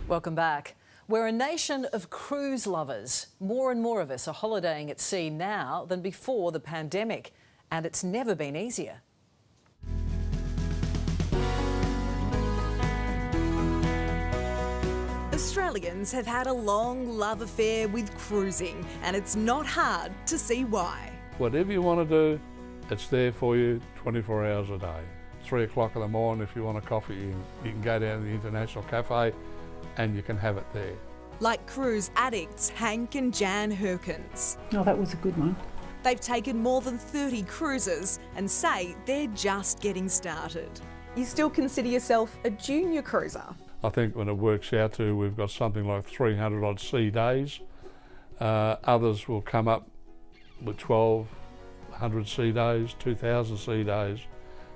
Welcome back. We're a nation of cruise lovers. More and more of us are holidaying at sea now than before the pandemic, and it's never been easier. Australians have had a long love affair with cruising, and it's not hard to see why. Whatever you want to do, it's there for you 24 hours a day. 3 o'clock in the morning, if you want a coffee, you can go down to the International Cafe and you can have it there. Like cruise addicts Hank and Jan Herkins. Oh, that was a good one. They've taken more than 30 cruises and say they're just getting started. You still consider yourself a junior cruiser? I think when it works out to, we've got something like 300 odd sea days. Others will come up with 1,200 sea days, 2,000 sea days.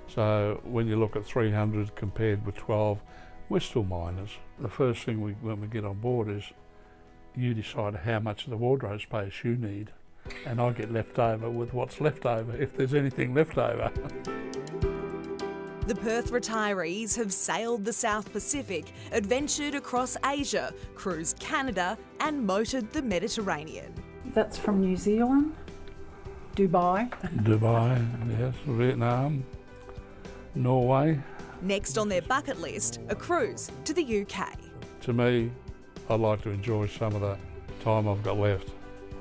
So when you look at 300 compared with 12, we're still minors. The first thing when we get on board is you decide how much of the wardrobe space you need, and I get left over with what's left over, if there's anything left over. The Perth retirees have sailed the South Pacific, adventured across Asia, cruised Canada and motored the Mediterranean. That's from New Zealand, Dubai. Dubai, yes, Vietnam, Norway. Next on their bucket list, a cruise to the UK. To me, I'd like to enjoy some of the time I've got left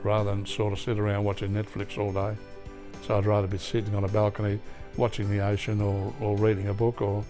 rather than sort of sit around watching Netflix all day. So I'd rather be sitting on a balcony watching the ocean or reading a book or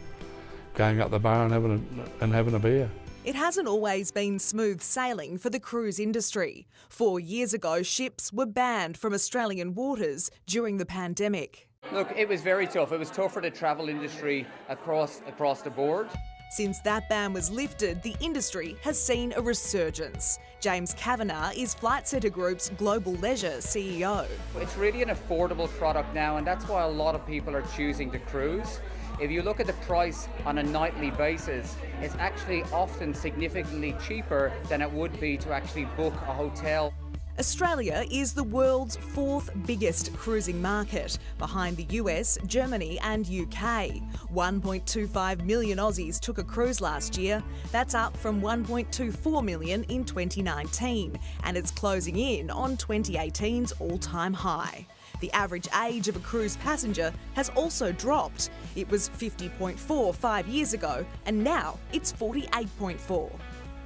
going up the bar and having a beer. It hasn't always been smooth sailing for the cruise industry. 4 years ago, ships were banned from Australian waters during the pandemic. Look, it was very tough. It was tough for the travel industry across the board. Since that ban was lifted, the industry has seen a resurgence. James Kavanagh is Flight Centre Group's Global Leisure CEO. It's really an affordable product now, and that's why a lot of people are choosing to cruise. If you look at the price on a nightly basis, it's actually often significantly cheaper than it would be to actually book a hotel. Australia is the world's 4th biggest cruising market, behind the US, Germany and UK. 1.25 million Aussies took a cruise last year. That's up from 1.24 million in 2019, and it's closing in on 2018's all-time high. The average age of a cruise passenger has also dropped. It was 50.4 5 years ago, and now it's 48.4.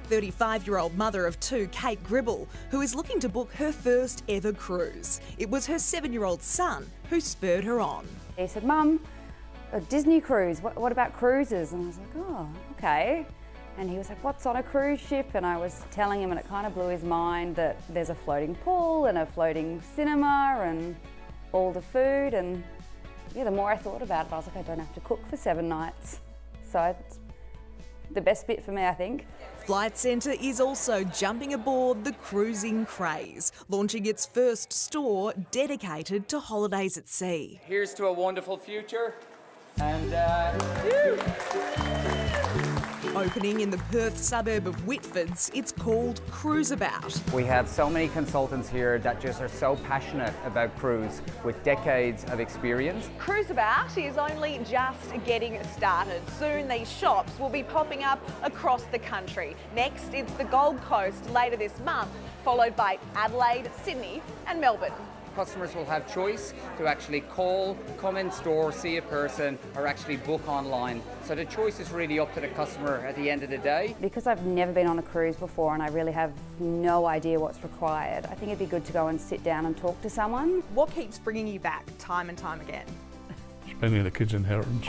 35-year-old mother of 2, Kate Gribble, who is looking to book her first ever cruise. It was her 7-year-old son who spurred her on. He said, "Mum, a Disney cruise, what about cruises?" And I was like, "Oh, okay." And he was like, "What's on a cruise ship?" And I was telling him, and it kind of blew his mind that there's a floating pool and a floating cinema and all the food. And yeah, the more I thought about it, I was like, I don't have to cook for 7 nights. So it's the best bit for me, I think. Flight Centre is also jumping aboard the cruising craze, launching its first store dedicated to holidays at sea. Here's to a wonderful future, and Opening in the Perth suburb of Whitfords, it's called Cruise About. we have so many consultants here that just are so passionate about cruise with decades of experience. Cruise About is only just getting started. Soon these shops will be popping up across the country. Next, it's the Gold Coast later this month, followed by Adelaide, Sydney and Melbourne. Customers will have choice to actually call, come in store, see a person, or actually book online. So the choice is really up to the customer at the end of the day. Because I've never been on a cruise before and I really have no idea what's required, I think it'd be good to go and sit down and talk to someone. What keeps bringing you back time and time again? Spending the kids' inheritance.